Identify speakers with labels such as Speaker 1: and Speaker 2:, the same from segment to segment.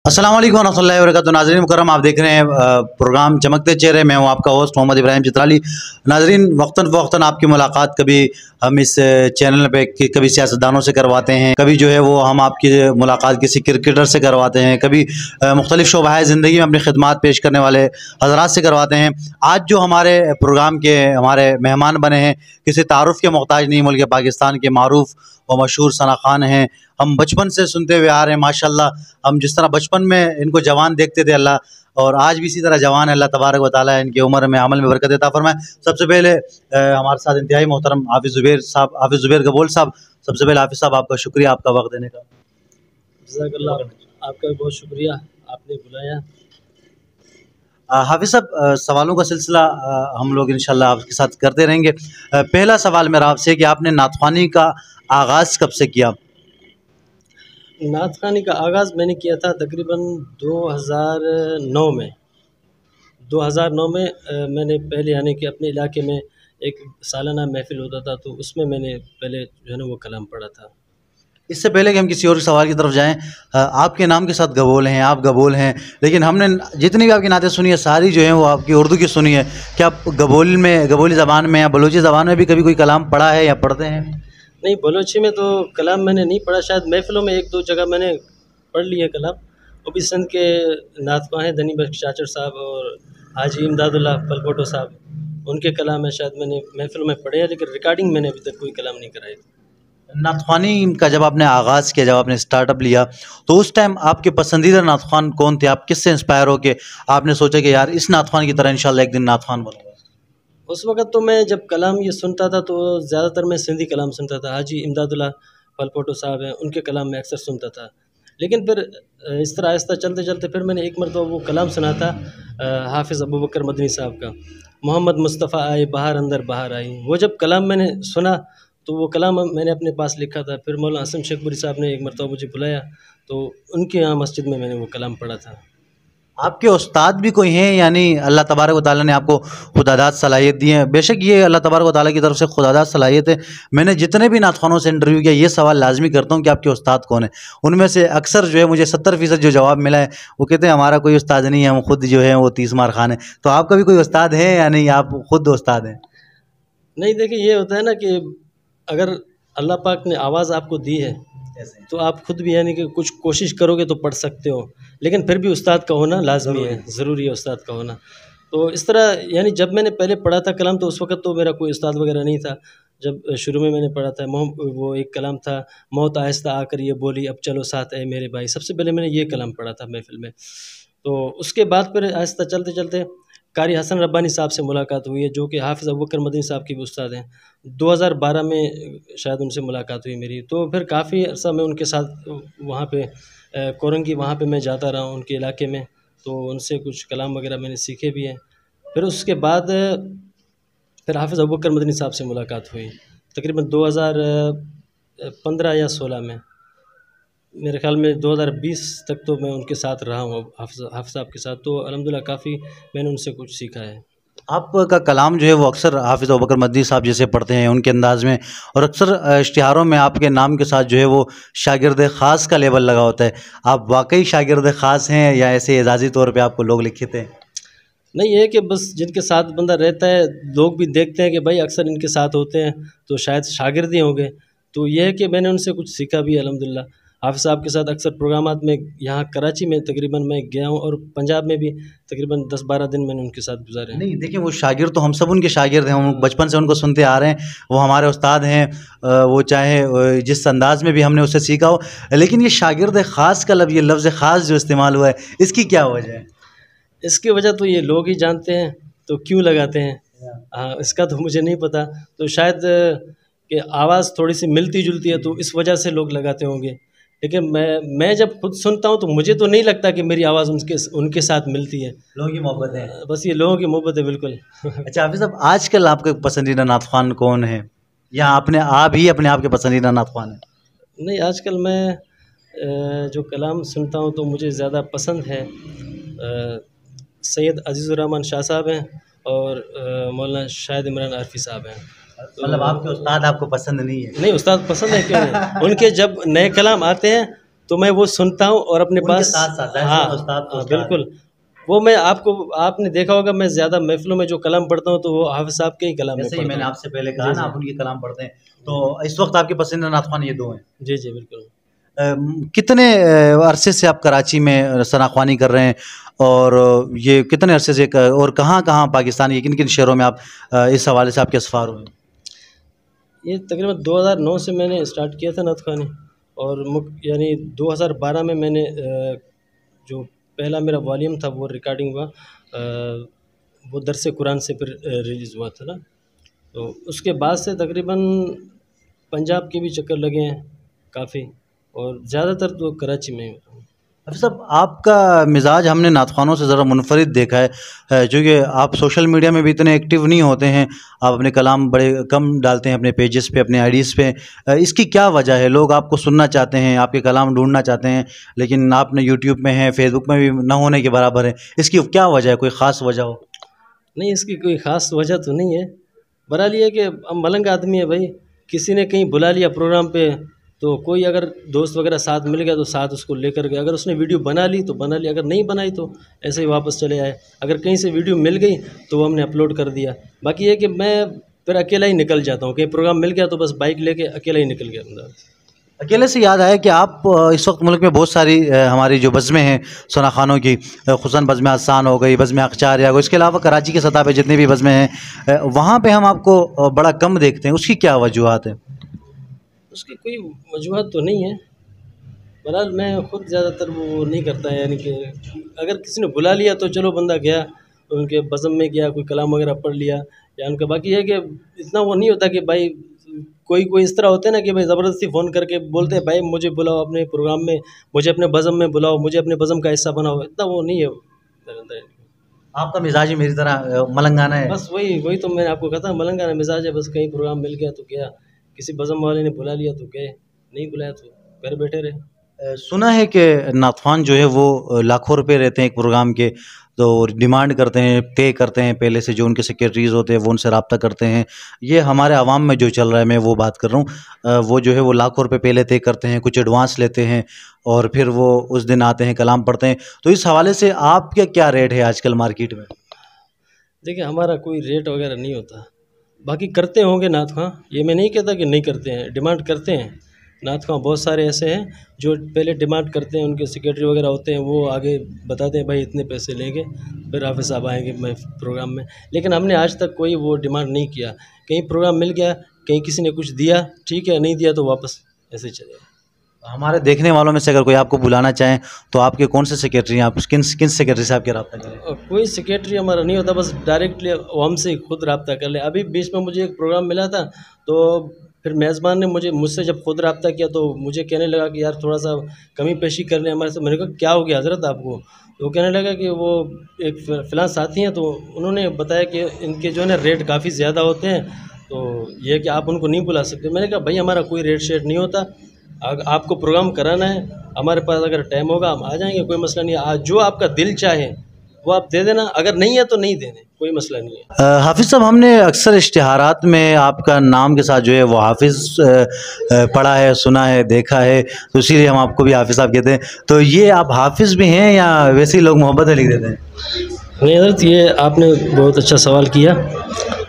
Speaker 1: अस्सलाम वालेकुम रहमतुल्लाहि व बरकातुहू। नाज़रीन मुकर्रम, आप देख रहे हैं प्रोग्राम चमकते चेहरे। मैं हूं आपका होस्ट मोहम्मद इब्राहिम चित्राली। नाज़रीन, वक्तन फ़वक्तन आपकी मुलाकात कभी हम इस चैनल पे कभी सियासतदानों से करवाते हैं, कभी जो है वो हम आपकी मुलाकात किसी क्रिकेटर से करवाते हैं, कभी मुख्तलिफ शोबाए ज़िंदगी में अपनी खिदमात पेश करने वाले हज़रात से करवाते हैं। आज जो हमारे प्रोग्राम के हमारे मेहमान बने हैं, किसी तारुफ़ के मोहताज नहीं, मुल्क पाकिस्तान के मारूफ़ व मशहूर सना खान हैं। हम बचपन से सुनते हुए आ रहे हैं माशाल्लाह। हम जिस तरह बचपन में इनको जवान देखते थे अल्लाह, और आज भी इसी तरह जवान है। अल्लाह तबारक व तआला इनकी उम्र में अमल में बरकत अता फरमाए। सबसे पहले हमारे साथ इंतहाई मोहतरम हाफिज़ ज़ुबैर साहब, हाफिज़ ज़ुबैर गबोल साहब। सबसे पहले हाफिज़ साहब, आपका शुक्रिया आपका वक्त देने का।
Speaker 2: जज़ाकल्लाह, आपका भी बहुत शुक्रिया, आपने बुलाया।
Speaker 1: हाफिज़ साहब, सवालों का सिलसिला हम लोग इंशाल्लाह आपके साथ करते रहेंगे। पहला सवाल मेरा आपसे कि आपने नातख़्वानी का आगाज़ कब से किया?
Speaker 2: नात ख़्वानी का आगाज़ मैंने किया था तकरीबन 2009 में। 2009 में मैंने पहले यानी कि अपने इलाके में एक सालाना महफ़िल होता था, तो उसमें मैंने पहले जो है ना वो कलाम पढ़ा था।
Speaker 1: इससे पहले कि हम किसी और सवाल की तरफ जाएँ, आपके नाम के साथ गबोल हैं, आप गबोल हैं, लेकिन हमने जितनी भी आपकी नातें सुनी है सारी जो हैं वो आपकी उर्दू की सुनी है। क्या आप गबोल में, गबोली ज़बान में या बलूची ज़बान में भी कभी कोई कलाम पढ़ा है या पढ़ते हैं?
Speaker 2: नहीं, बलोची में तो कलाम मैंने नहीं पढ़ा, शायद महफ़िलों में एक दो जगह मैंने पढ़ लिया कलाम। वो भी सिंध के नात-ख़्वां हैं दनी बख्श चाचर साहब और हाजी इमदादुल्लाह पलकोटो साहब, उनके कलाम है शायद मैंने महफ़िलों में पढ़े हैं, लेकिन रिकॉर्डिंग मैंने अभी तक कोई कलाम नहीं कराई।
Speaker 1: नातख़्वानी का जब आपने आगाज़ किया, जब आपने स्टार्टअप लिया, तो उस टाइम आपके पसंदीदा नातख़्वान कौन थे? आप किससे इंस्पायर हो के आपने सोचा कि यार इस नातख़्वान की तरह इंशाल्लाह एक दिन नातख़्वान बनूँगा?
Speaker 2: उस वक़्त तो मैं जब कलाम ये सुनता था तो ज़्यादातर मैं सिंधी कलाम सुनता था। हाजी इमदादुल्लाह पलकोटो साहब हैं, उनके कलाम मैं अक्सर सुनता था। लेकिन फिर इस तरह आहिस्ता चलते-चलते फिर मैंने एक मरतबा वो कलाम सुना था हाफ़िज़ अबू बकर मदनी साहब का, मोहम्मद मुस्तफ़ा आए बहार अंदर बहार आई। वो जब कलाम मैंने सुना तो वो कलाम मैंने अपने पास लिखा था। फिर मौलाना हसन शेखपुरी साहब ने एक मरतबा मुझे बुलाया, तो उनके यहाँ मस्जिद में मैंने वो कलाम पढ़ा था।
Speaker 1: आपके उस्ताद भी कोई हैं, यानी अल्लाह तबारक व तआला ने आपको खुदादाद सलाहियत दी है? बेशक ये अल्लाह तबारक व तआला की तरफ से खुदादाद सलाहियत है। मैंने जितने भी नातख़्वानों से इंटरव्यू किया ये सवाल लाजमी करता हूँ कि आपके उस्ताद कौन है। उनमें से अक्सर जो है मुझे 70% जो जवाब मिला है वो कहते हैं हमारा कोई उस्ताद नहीं है, हम खुद जो है वो 30 मार खान है। तो आपका भी कोई उस्ताद है या नहीं, आप खुद उस्ताद हैं?
Speaker 2: नहीं, देखिए ये होता है ना कि अगर अल्लाह पाक ने आवाज़ आपको दी है तो आप खुद भी यानी कि कुछ कोशिश करोगे तो पढ़ सकते हो, लेकिन फिर भी उस्ताद का होना लाज़मी है, ज़रूरी है उस्ताद का होना। तो इस तरह यानी जब मैंने पहले पढ़ा था कलाम तो उस वक़्त तो मेरा कोई उस्ताद वग़ैरह नहीं था। जब शुरू में मैंने पढ़ा था वो एक कलाम था, मौत आहिस्ता आकर ये बोली अब चलो साथ ऐ मेरे भाई। सबसे पहले मैंने ये कलाम पढ़ा था महफ़िल में। तो उसके बाद फिर आहिस्ता चलते-चलते कारी हसन रब्बानी साहब से मुलाकात हुई है, जो कि हाफ़िज़ अबू बकर मदनी साहब के भी उस्ताद हैं। 2012 में शायद उनसे मुलाकात हुई मेरी, तो फिर काफ़ी अर्सा मैं उनके साथ वहाँ पे कोरंगी वहाँ पे मैं जाता रहा हूँ उनके इलाके में, तो उनसे कुछ कलाम वग़ैरह मैंने सीखे भी हैं। फिर उसके बाद फिर हाफ़िज़ अबू बकर मदनी साहब से मुलाकात हुई तकरीबन 2015 या 16 में। मेरे ख़्याल में 2020 तक तो मैं उनके साथ रहा हूँ हाफ़िज़ साहब के साथ, तो अल्हम्दुलिल्लाह काफ़ी मैंने उनसे कुछ सीखा है।
Speaker 1: आपका कलाम जो है वो अक्सर हाफ़िज़ अबू बकर मदनी साहब जैसे पढ़ते हैं उनके अंदाज़ में, और अक्सर इश्तिहारों में आपके नाम के साथ जो है वो शागिर्द ख़ास का लेबल लगा होता है। आप वाक़ई शागिर्द ख़ास हैं या ऐसे एजाज़ी तौर पे आपको लोग लिखते हैं?
Speaker 2: नहीं, ये है कि बस जिनके साथ बंदा रहता है लोग भी देखते हैं कि भाई अक्सर इनके साथ होते हैं तो शायद शागिर्द ही होंगे। तो ये है कि मैंने उनसे कुछ सीखा भी है अल्हम्दुलिल्लाह। हाफ़िज़ साहब के साथ अक्सर प्रोग्रामात में यहाँ कराची में तकरीबन मैं गया हूँ और पंजाब में भी तकरीबन 10-12 दिन मैंने उनके साथ गुज़ारे हैं।
Speaker 1: नहीं, देखिए वो शागिर्द तो हम सब उनके शागिर्द हैं, हम बचपन से उनको सुनते आ रहे हैं, वो हमारे उस्ताद हैं। वो चाहे जिस अंदाज़ में भी हमने उससे सीखा हो, लेकिन ये शागिर्द ख़ास का ये लफ्ज़ ख़ास जो इस्तेमाल हुआ है, इसकी क्या वजह है?
Speaker 2: इसकी वजह तो ये लोग ही जानते हैं, तो क्यों लगाते हैं। हाँ, इसका तो मुझे नहीं पता। तो शायद कि आवाज़ थोड़ी-सी मिलती-जुलती है तो इस वजह से लोग लगाते होंगे। लेकिन मैं जब खुद सुनता हूँ तो मुझे तो नहीं लगता कि मेरी आवाज़ उनके साथ मिलती है।
Speaker 1: लोगों की मोहब्बत है।
Speaker 2: बस ये लोगों की मोहब्बत है बिल्कुल।
Speaker 1: अच्छा हाफ़िज़ साहब, आजकल आपका पसंदीदा नातख़्वान कौन है? या आप ही अपने आप के पसंदीदा नातख़्वान हैं?
Speaker 2: नहीं, आजकल मैं जो कलाम सुनता हूँ तो मुझे ज़्यादा पसंद है सैयद अज़ीज़ुर रहमान शाह साहब हैं और मौलाना शाहिद इमरान आरफ़ी साहब हैं।
Speaker 1: मतलब आपके उस्ताद आपको पसंद नहीं है?
Speaker 2: नहीं, उस्ताद पसंद है, क्यों नहीं? उनके जब नए कलाम आते हैं तो मैं वो सुनता हूँ और अपने
Speaker 1: उनके
Speaker 2: पास
Speaker 1: साथ-साथ
Speaker 2: हाँ
Speaker 1: उस्ताद तो
Speaker 2: हाँ,
Speaker 1: उस्ताद है।
Speaker 2: बिल्कुल। वो मैं आपने देखा होगा, मैं ज़्यादा महफ़िलों में जो कलाम पढ़ता हूँ तो वो हाफ़िज़ साहब के ही कलाम में
Speaker 1: जैसे ही
Speaker 2: पढ़ता
Speaker 1: मैंने
Speaker 2: हूँ।
Speaker 1: आपसे पहले कहा
Speaker 2: जी,
Speaker 1: ना,
Speaker 2: जी।
Speaker 1: आप उनके कलाम पढ़ते हैं, तो इस वक़्त आपके पसंदीदा नात ख़्वान ये 2 हैं।
Speaker 2: जी, जी, बिल्कुल।
Speaker 1: कितने अरसे से आप कराची में सना ख़्वानी कर रहे हैं और ये कितने अरसे से और कहाँ-कहाँ पाकिस्तान के किन-किन शहरों में आप इस हवाले से आपके असफ़ार हुए?
Speaker 2: ये तकरीबन 2009 से मैंने स्टार्ट किया था नात ख़्वानी और यानी 2012 में मैंने जो पहला मेरा वॉल्यूम था वो रिकॉर्डिंग हुआ, वो दरस कुरान से फिर रिलीज़ हुआ था ना। तो उसके बाद से तकरीबन पंजाब के भी चक्कर लगे हैं काफ़ी, और ज़्यादातर तो कराची में ही होता हूँ।
Speaker 1: हाफ़िज़ साहब, आपका मिज़ाज हमने नात ख़्वानों से ज़रा मुनफ़रिद देखा है, चूँकि आप सोशल मीडिया में भी इतने एक्टिव नहीं होते हैं, आप अपने कलाम बड़े कम डालते हैं अपने पेजेस पे, अपने आईडीज़ पे। इसकी क्या वजह है? लोग आपको सुनना चाहते हैं, आपके कलाम ढूँढना चाहते हैं, लेकिन आप न यूट्यूब में हैं, फ़ेसबुक में भी ना होने के बराबर हैं। इसकी क्या वजह है? कोई ख़ास वजह हो?
Speaker 2: नहीं, इसकी कोई ख़ास वजह तो नहीं है। बहरहाल ये है कि हम मलंग आदमी है भाई, किसी ने कहीं बुला लिया प्रोग्राम पे, तो कोई अगर दोस्त वगैरह साथ मिल गया तो साथ उसको लेकर गए। अगर उसने वीडियो बना ली तो बना ली, अगर नहीं बनाई तो ऐसे ही वापस चले आए। अगर कहीं से वीडियो मिल गई तो वो हमने अपलोड कर दिया। बाकी ये है कि मैं फिर अकेला ही निकल जाता हूँ, कहीं प्रोग्राम मिल गया तो बस बाइक लेके अकेला ही निकल गया बंदा।
Speaker 1: अकेले से याद आया कि आप इस वक्त मुल्क में बहुत सारी हमारी जो बज़में हैं सना ख़्वानों की, ख़ुसूसन बज़्म आसान हो गई, बज़्म अख़चारिया हो गई, इसके अलावा कराची की सतह पे जितनी भी बज़में हैं, वहाँ पे हम आपको बड़ा कम देखते हैं। उसकी क्या वजूहात है?
Speaker 2: उसकी कोई वजूहत तो नहीं है। बहरहाल मैं खुद ज़्यादातर वो नहीं करता है, यानी कि अगर किसी ने बुला लिया तो चलो बंदा गया, उनके बज़म में गया, कोई कलाम वगैरह पढ़ लिया या उनका। बाकी ये है कि इतना वो नहीं होता कि भाई कोई कोई इस तरह होते हैं ना कि भाई ज़बरदस्ती फ़ोन करके बोलते हैं भाई मुझे बुलाओ अपने प्रोग्राम में, मुझे अपने बज़म में बुलाओ, मुझे अपने बज़म का हिस्सा बनाओ, इतना वो नहीं है मेरे अंदर।
Speaker 1: आपका मिज़ाज ही मेरी तरह मलंगाना है।
Speaker 2: बस वही वही तो मैंने आपको कहा था, मलंगाना मिजाज है। बस कहीं प्रोग्राम मिल गया तो गया, किसी बज़म वाले ने बुला लिया तो गए, नहीं बुलाया तो घर बैठे रहे।
Speaker 1: सुना है कि नात ख़्वान जो है वो लाखों रुपए रहते हैं एक प्रोग्राम के, तो डिमांड करते हैं, पे करते हैं पहले से, जो उनके सेक्रेटरीज़ होते हैं वो उनसे रब्ता करते हैं। ये हमारे अवाम में जो चल रहा है, मैं वो बात कर रहा हूँ। वो जो है वो लाखों रुपए पहले तय करते हैं, कुछ एडवांस लेते हैं और फिर वो उस दिन आते हैं, कलाम पढ़ते हैं। तो इस हवाले से आपके क्या रेट है आजकल मार्केट में?
Speaker 2: देखिए हमारा कोई रेट वगैरह नहीं होता, बाकी करते होंगे नात ख़्वां, ये मैं नहीं कहता कि नहीं करते हैं, डिमांड करते हैं। नात ख़्वां बहुत सारे ऐसे हैं जो पहले डिमांड करते हैं, उनके सेक्रेटरी वगैरह होते हैं, वो आगे बताते हैं भाई इतने पैसे लेंगे, फिर हाफ़िज़ साहब आएंगे मैं प्रोग्राम में। लेकिन हमने आज तक कोई वो डिमांड नहीं किया। कहीं प्रोग्राम मिल गया, कहीं किसी ने कुछ दिया ठीक है, नहीं दिया तो वापस ऐसे ही चले।
Speaker 1: हमारे देखने वालों में से अगर कोई आपको बुलाना चाहें तो आपके कौन से सेक्रेटरी हैं? आप किन किन सेक्रेटरी से आपके रब्ता करें?
Speaker 2: कोई सेक्रेटरी हमारा नहीं होता, बस डायरेक्टली वो हमसे खुद रब्ता कर ले। अभी बीच में मुझे एक प्रोग्राम मिला था, तो फिर मेज़बान ने मुझसे जब खुद रब्ता किया तो मुझे कहने लगा कि यार थोड़ा-सा कमी पेशी कर लें हमारे से। मैंने कहा क्या हो गया हज़रत आपको? तो वो कहने लगा कि वो एक फ़लाँ साथी हैं, तो उन्होंने बताया कि इनके जो है ना रेट काफ़ी ज़्यादा होते हैं, तो ये है कि आप उनको नहीं बुला सकते। मैंने कहा भाई हमारा कोई रेट शेट नहीं होता, आपको प्रोग्राम कराना है, हमारे पास अगर टाइम होगा हम आ जाएंगे, कोई मसला नहीं है। आज जो आपका दिल चाहे वो आप दे देना, अगर नहीं है तो नहीं देने, कोई मसला नहीं है।
Speaker 1: हाफ़िज़ साहब, हमने अक्सर इश्तिहारात में आपका नाम के साथ जो है वो हाफ़िज़ पढ़ा है, सुना है, देखा है, तो इसीलिए हम आपको भी हाफ़िज़ साहब कहते हैं। तो ये आप हाफ़िज़ भी हैं या वैसे ही लोग मोहब्बत में लिख देते हैं?
Speaker 2: नहीं हज़रत, ये आपने बहुत अच्छा सवाल किया।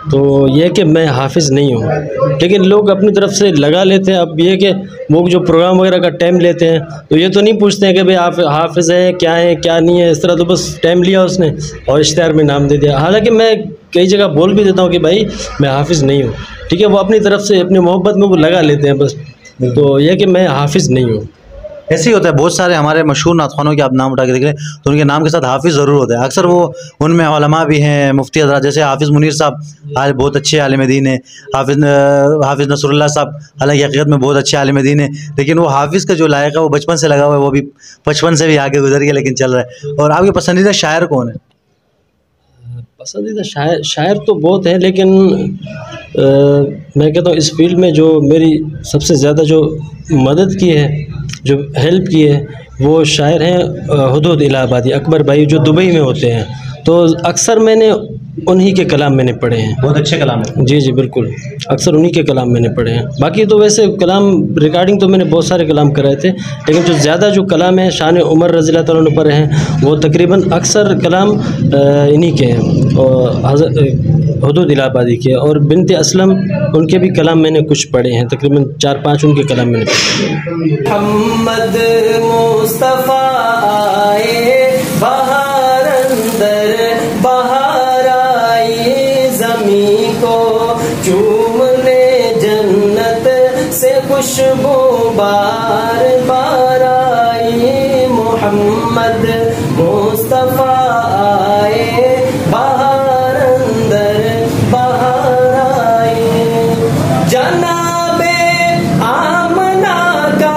Speaker 2: तो ये कि मैं हाफ़िज़ नहीं हूँ, लेकिन लोग अपनी तरफ से लगा लेते हैं। अब ये कि वो जो प्रोग्राम वगैरह का टाइम लेते हैं तो ये तो नहीं पूछते हैं कि भाई आप हाफ़िज़ हैं क्या नहीं है। इस तरह तो बस टाइम लिया उसने और इश्तिहार में नाम दे दिया। हालांकि मैं कई जगह बोल भी देता हूँ कि भाई मैं हाफ़िज़ नहीं हूँ, ठीक है। वो अपनी तरफ से अपनी मोहब्बत में वो लगा लेते हैं बस। तो यह कि मैं हाफ़िज़ नहीं हूँ।
Speaker 1: ऐसे ही होता है, बहुत सारे हमारे मशहूर नात ख़्वानों के आप नाम उठा के देख लें तो उनके नाम के साथ हाफ़िज़ ज़रूर होता है। अक्सर वो उनमें उलमा भी हैं, मुफ्ती हज़रात, जैसे हाफ़िज़ मुनीर साहब आज बहुत अच्छे आलिम दीन हैं। हाफ़िज़ नसरुल्लाह साहब हालांकि हकीकत में बहुत अच्छे आलिम दीन हैं, लेकिन वो हाफ़िज़ का जो लायक़ा है वो बचपन से लगा हुआ है, वो भी 55 से भी आगे गुजर गया लेकिन चल रहा है। और आपके पसंदीदा शायर कौन है?
Speaker 2: पसंदीदा शायर तो बहुत है, लेकिन मैं कहता हूँ इस फील्ड में जो मेरी सबसे ज़्यादा जो मदद की है, जो हेल्प की है, वो शायर हैं हुदूद इलाहाबादी, अकबर भाई, जो दुबई में होते हैं। तो अक्सर मैंने उन्हीं के कलाम मैंने पढ़े हैं।
Speaker 1: बहुत अच्छे कलाम है।
Speaker 2: जी जी बिल्कुल, अक्सर उन्हीं के कलाम मैंने पढ़े हैं। बाकी तो वैसे कलाम रिकॉर्डिंग तो मैंने बहुत सारे कलाम कराए थे, लेकिन जो ज़्यादा जो कलाम है शान उमर रज़ी अल्लाह तआला अन्हु पर हैं, वो तकरीबन अक्सर कलाम इन्हीं के हैं, और हुदूद इलाहाबादी के और बिनते असलम उनके भी कलाम मैंने कुछ पढ़े हैं, तकरीबन 4-5 उनके कलाम मैंने पढ़े हैं।
Speaker 3: मोहम्मद मुस्तफ़ा आए बहार अंदर बहार आई, ज़मीं को चूमने जन्नत से खुशबू बार बार आई। मोहम्मद मुस्तफ़ा आए बहार अंदर बहार आई, जनाबे आमना का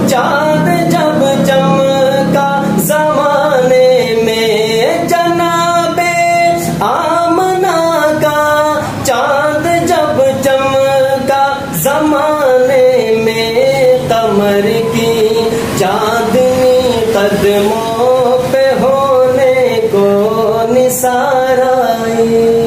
Speaker 3: चाँद जब चमका ज़माने में, जनाबे आमना का चाँद जब चमका ज़माने में, कमर की चाँदनी कदमों पे होने को निसार आई।